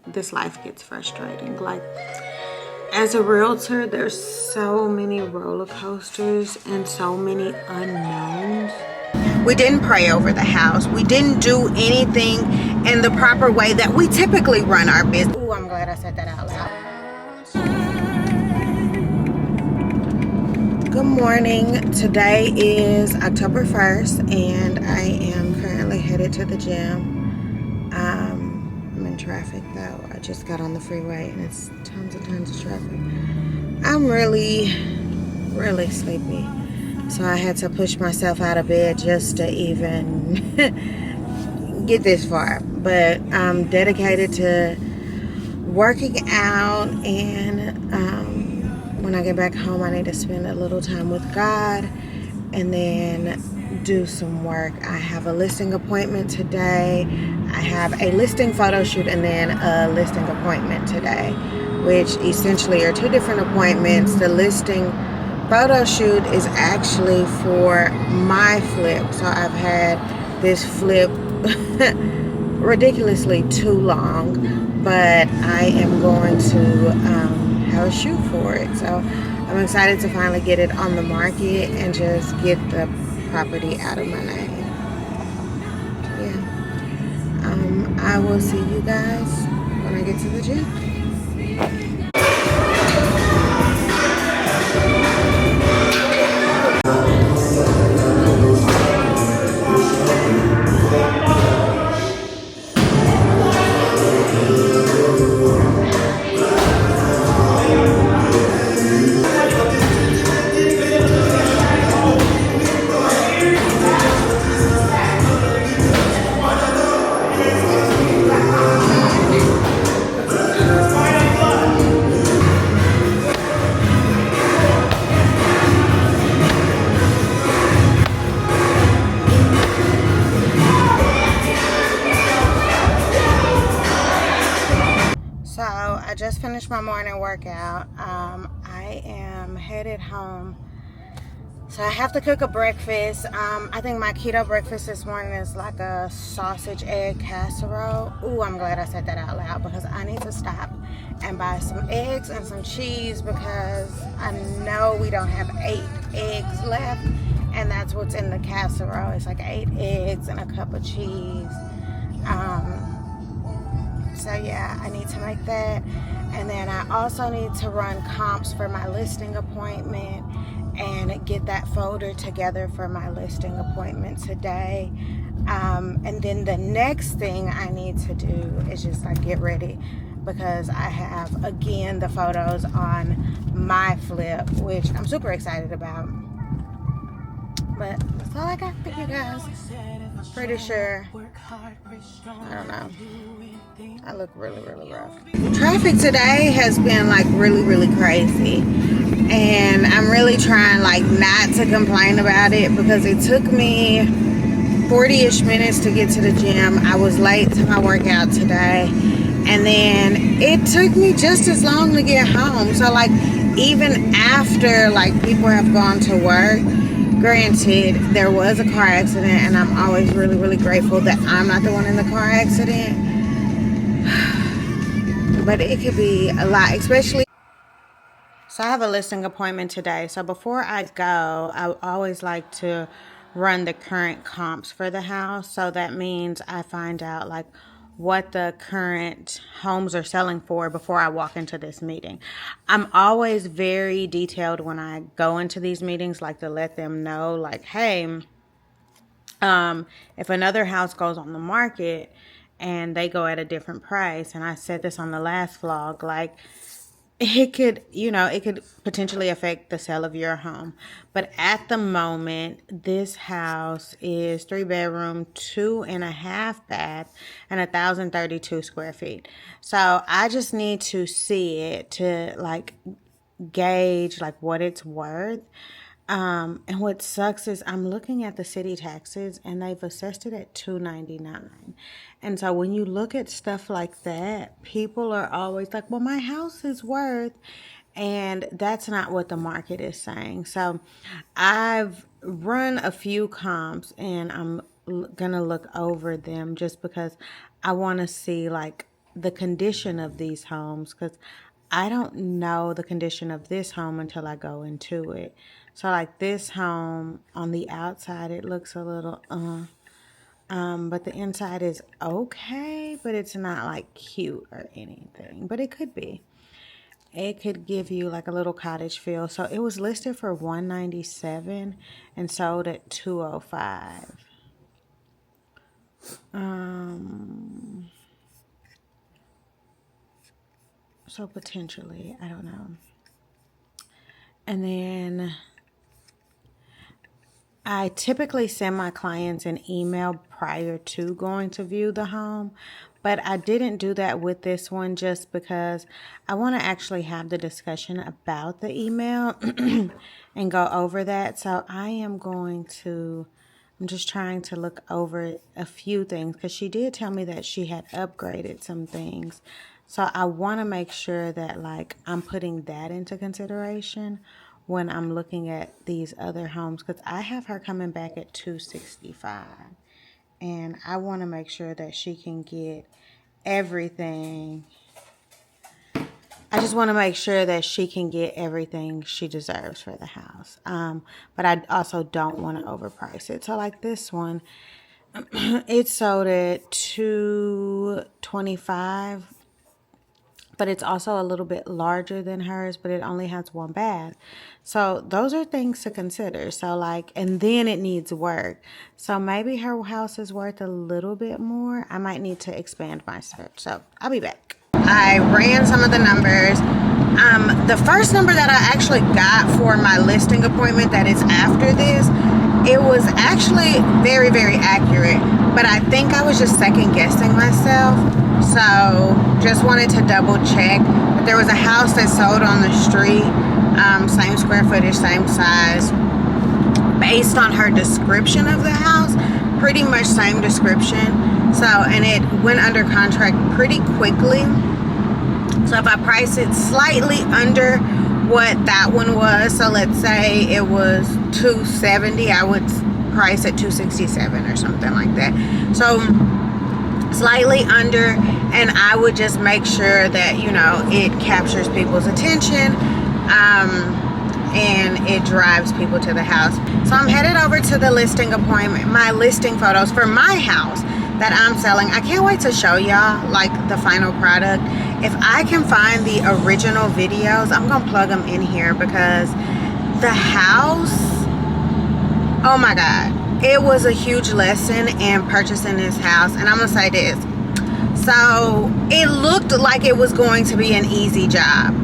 This life gets frustrating. Like, as a realtor, there's so many roller coasters and so many unknowns. We didn't pray over the house. We didn't do anything in the proper way that we typically run our business. Ooh, I'm glad I said that out loud. Good morning. Today is October 1st and I am currently headed to the gym. I'm in traffic though. I just got on the freeway and it's tons and tons of traffic. I'm really sleepy. So I had to push myself out of bed just to even get this far. But I'm dedicated to working out, and when I get back home I need to spend a little time with God and then do some work. I have a listing appointment today. I have a listing photo shoot and then a listing appointment today, which essentially are two different appointments. The listing photo shoot is actually for my flip. So I've had this flip ridiculously too long, but I am going to have a shoot for it. So I'm excited to finally get it on the market and just get the property out of my name. Yeah. I will see you guys when I get to the gym. So I just finished my morning workout. I am headed home. So I have to cook a breakfast. I think my keto breakfast this morning is like a sausage egg casserole. Ooh, I'm glad I said that out loud because I need to stop and buy some eggs and some cheese because I know we don't have 8 eggs left, and that's what's in the casserole. It's like 8 eggs and a cup of cheese. So yeah, I need to make that. And then I also need to run comps for my listing appointment and get that folder together for my listing appointment today. And then the next thing I need to do is just like get ready because I have again the photos on my flip, which I'm super excited about. But that's all I got for you guys. Pretty sure, I don't know, I look really rough. Traffic today has been like really crazy, and I'm really trying like not to complain about it because it took me 40-ish minutes to get to the gym. I was late to my workout today, and then it took me just as long to get home. So like even after like people have gone to work, granted there was a car accident, and I'm always really grateful that I'm not the one in the car accident, but it could be a lot, especially. So I have a listing appointment today. So before I go, I always like to run the current comps for the house. So that means I find out like what the current homes are selling for before I walk into this meeting. I'm always very detailed when I go into these meetings, like to let them know like, hey, if another house goes on the market and they go at a different price, and I said this on the last vlog, like it could, it could potentially affect the sale of your home. But at the moment, this house is 3-bedroom, 2.5 bath, and 1,032 square feet. So I just need to see it to like gauge like what it's worth. And what sucks is I'm looking at the city taxes and they've assessed it at $299. And so when you look at stuff like that, people are always like, well, my house is worth, and that's not what the market is saying. So I've run a few comps and I'm gonna look over them just because I want to see like the condition of these homes, because I don't know the condition of this home until I go into it. So like this home on the outside, it looks a little but the inside is okay, but it's not like cute or anything, but it could be. It could give you like a little cottage feel. So it was listed for $197 and sold at $205. So potentially, I don't know. And then I typically send my clients an email prior to going to view the home, but I didn't do that with this one just because I want to actually have the discussion about the email and go over that. So I'm just trying to look over a few things because she did tell me that she had upgraded some things. So I want to make sure that like I'm putting that into consideration when I'm looking at these other homes, because I have her coming back at $265, and I want to make sure that she can get everything. I just want to make sure that she can get everything she deserves for the house. But I also don't want to overprice it. So like this one, it sold at $225. But it's also a little bit larger than hers, but it only has one bath. So those are things to consider. So like, and then it needs work. So maybe her house is worth a little bit more. I might need to expand my search. So I'll be back. I ran some of the numbers. The first number that I actually got for my listing appointment that is after this, it was actually very, very accurate. But I think I was just second guessing myself. So just wanted to double check. But there was a house that sold on the street, same square footage, same size. Based on her description of the house, pretty much same description. So, and it went under contract pretty quickly. So if I price it slightly under what that one was, so let's say it was $270, I would price at $267 or something like that. So slightly under, and I would just make sure that, you know, it captures people's attention and it drives people to the house. So I'm headed over to the listing appointment, my listing photos for my house that I'm selling. I can't wait to show y'all like the final product. If I can find the original videos, I'm gonna plug them in here, because the house, oh my God, it was a huge lesson in purchasing this house. And I'm gonna say this, so it looked like it was going to be an easy job,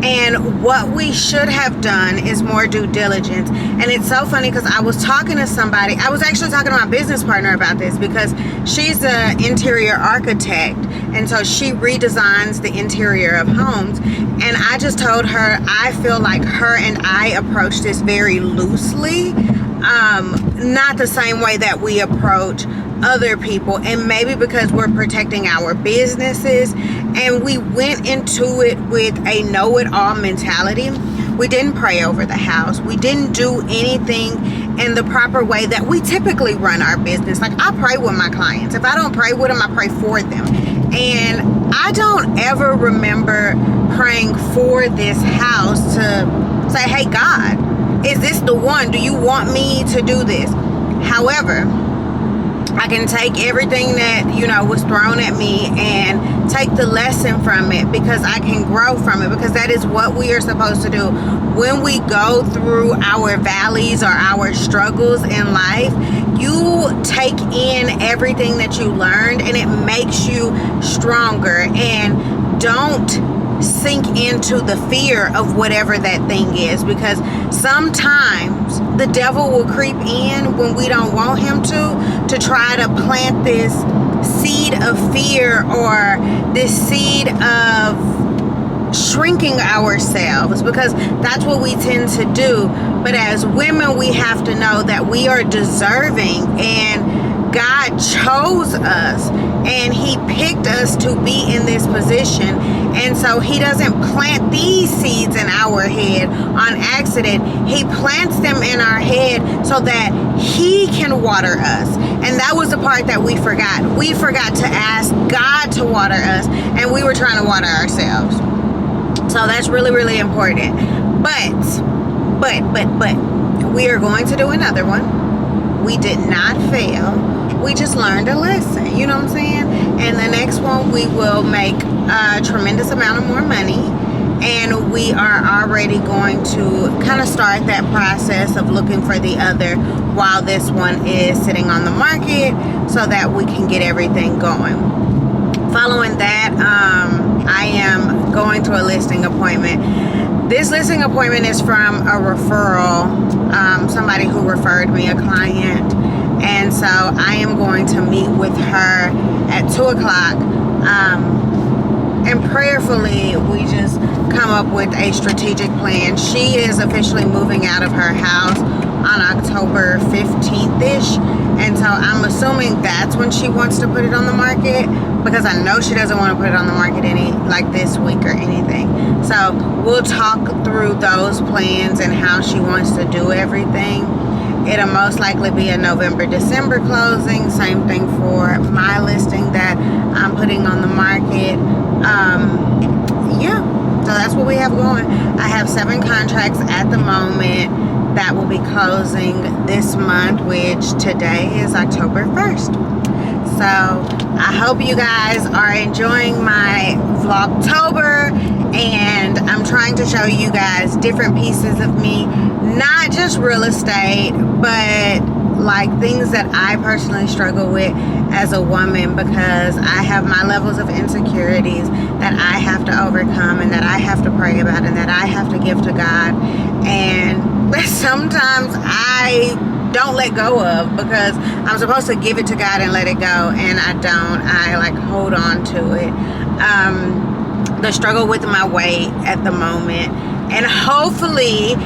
and what we should have done is more due diligence. And it's so funny because I was talking to somebody, I was actually talking to my business partner about this, because she's an interior architect, and so she redesigns the interior of homes. And I just told her I feel like her and I approach this very loosely, not the same way that we approach other people, and maybe because we're protecting our businesses, and we went into it with a know-it-all mentality. We didn't pray over the house. We didn't do anything in the proper way that we typically run our business. Like, I pray with my clients. If I don't pray with them, I pray for them. And I don't ever remember praying for this house to say, hey God, is this the one? Do you want me to do this? However, I can take everything that, you know, was thrown at me and take the lesson from it, because I can grow from it, because that is what we are supposed to do. When we go through our valleys or our struggles in life, you take in everything that you learned, and it makes you stronger. And don't sink into the fear of whatever that thing is, because sometimes the devil will creep in when we don't want him to try to plant this seed of fear or this seed of shrinking ourselves, because that's what we tend to do. But as women, we have to know that we are deserving, and God chose us, and he picked us to be in this position. And so he doesn't plant these seeds in our head on accident. He plants them in our head so that he can water us. And that was the part that we forgot. We forgot to ask God to water us, and we were trying to water ourselves. So that's really, really important. But we are going to do another one. We did not fail. We just learned a lesson. You know what I'm saying? And the next one, we will make a tremendous amount of more money. And we are already going to kind of start that process of looking for the other while this one is sitting on the market, so that we can get everything going. Following that, I am going to a listing appointment. This listing appointment is from a referral, somebody who referred me a client. And so I am going to meet with her at 2 o'clock. And prayerfully, we just come up with a strategic plan. She is officially moving out of her house on October 15th-ish. And so I'm assuming that's when she wants to put it on the market, because I know she doesn't want to put it on the market this week or anything. So we'll talk through those plans and how she wants to do everything. It'll most likely be a November, December closing. Same thing for my listing that I'm putting on the market. Yeah, so that's what we have going. I have 7 contracts at the moment that will be closing this month, which today is October 1st. So I hope you guys are enjoying my Vlogtober, and I'm trying to show you guys different pieces of me, not just real estate, but like things that I personally struggle with as a woman, because I have my levels of insecurities that I have to overcome, and that I have to pray about, and that I have to give to God, and sometimes I don't let go of, because I'm supposed to give it to God and let it go, and I don't. I like hold on to it. The struggle with my weight at the moment, and hopefully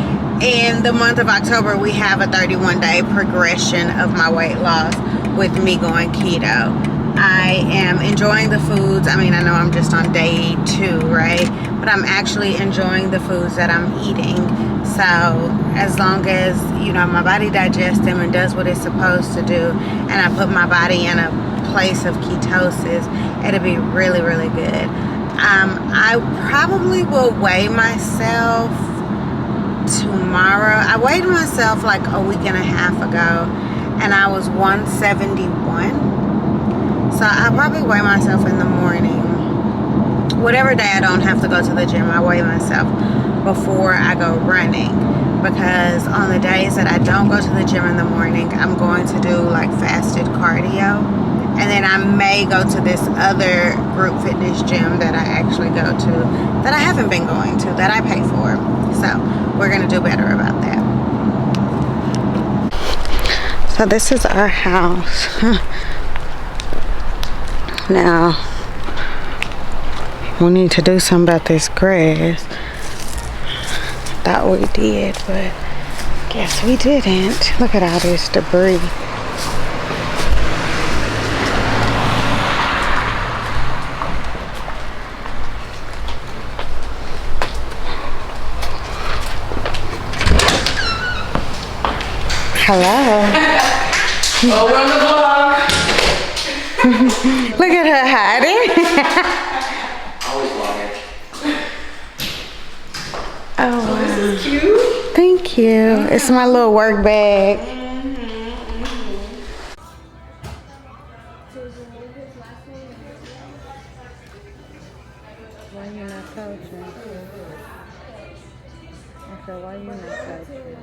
in the month of October we have a 31-day progression of my weight loss with me going keto. I am enjoying the foods. I mean, I know I'm just on day 2, right? But I'm actually enjoying the foods that I'm eating. So as long as, you know, my body digests them and does what it's supposed to do, and I put my body in a place of ketosis, it'll be really, really good. I probably will weigh myself tomorrow. I weighed myself like a week and a half ago, and I was 171. So I'll probably weigh myself in the morning. Whatever day I don't have to go to the gym, I weigh myself before I go running. Because on the days that I don't go to the gym in the morning, I'm going to do like fasted cardio. And then I may go to this other group fitness gym that I actually go to, that I haven't been going to, that I pay for. So we're going to do better about that. So this is our house. Now, we need to do something about this grass. Thought we did, but guess we didn't. Look at all this debris. Hello. Oh, we're on the vlog. Look at her hiding. Always vlogging. Oh, wow. This is cute. Thank you. It's my little work bag. Why you not coaching? I said, why you not coaching?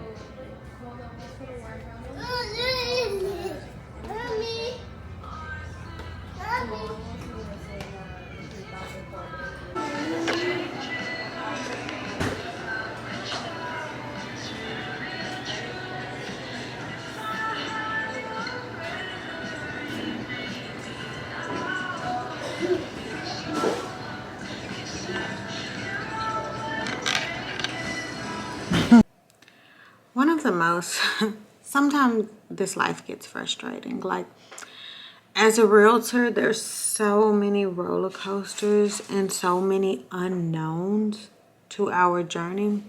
One of the most, sometimes this life gets frustrating. Like, As a realtor, there's so many roller coasters and so many unknowns to our journey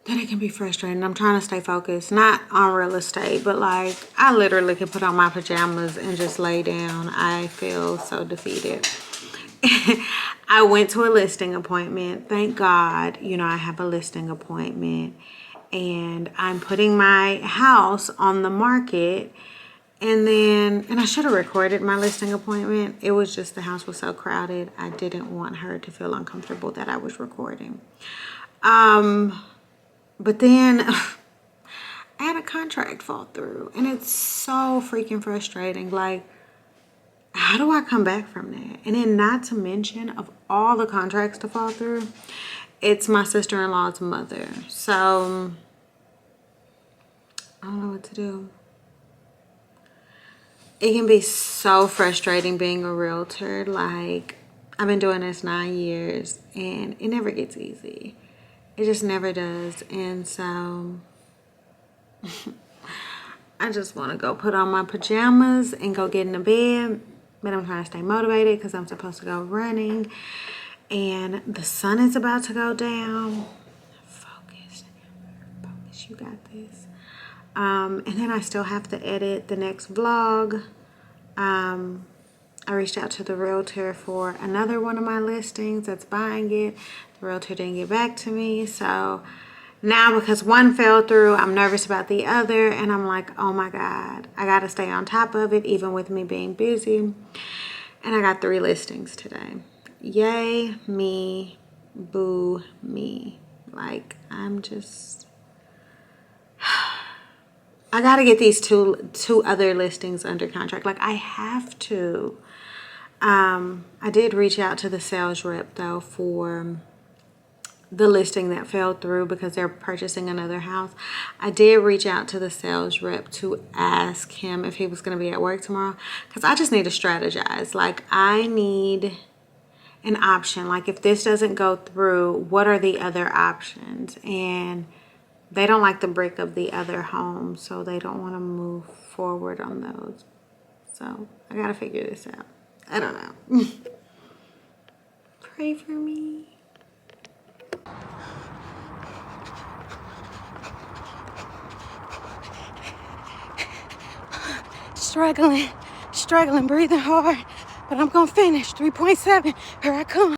that it can be frustrating. I'm trying to stay focused, not on real estate, but like I literally could put on my pajamas and just lay down. I feel so defeated. I went to a listing appointment. Thank God, you know, I have a listing appointment and I'm putting my house on the market. And I should have recorded my listing appointment. It was just the house was so crowded. I didn't want her to feel uncomfortable that I was recording. But then I had a contract fall through and it's so freaking frustrating. Like, how do I come back from that? And then not to mention, of all the contracts to fall through, it's my sister-in-law's mother. So I don't know what to do. It can be so frustrating being a realtor. Like, I've been doing this 9 years and it never gets easy. It just never does. And so I just want to go put on my pajamas and go get in the bed. But I'm trying to stay motivated because I'm supposed to go running. And the sun is about to go down. Focus. Focus. You got this. And then I still have to edit the next vlog. I reached out to the realtor for another one of my listings that's buying it. The realtor didn't get back to me. So now because one fell through, I'm nervous about the other. And I'm like, oh my God, I got to stay on top of it, even with me being busy. And I got 3 listings today. Yay, me, boo, me. Like, I'm just... I got to get these two other listings under contract. Like, I have to. I did reach out to the sales rep, though, for the listing that fell through because they're purchasing another house. I did reach out to the sales rep to ask him if he was going to be at work tomorrow because I just need to strategize. Like, I need an option. Like, if this doesn't go through, what are the other options? And they don't like the brick of the other home, so they don't want to move forward on those. So I got to figure this out. I don't know. Pray for me. Struggling, breathing hard, but I'm gonna finish. 3.7, here I come.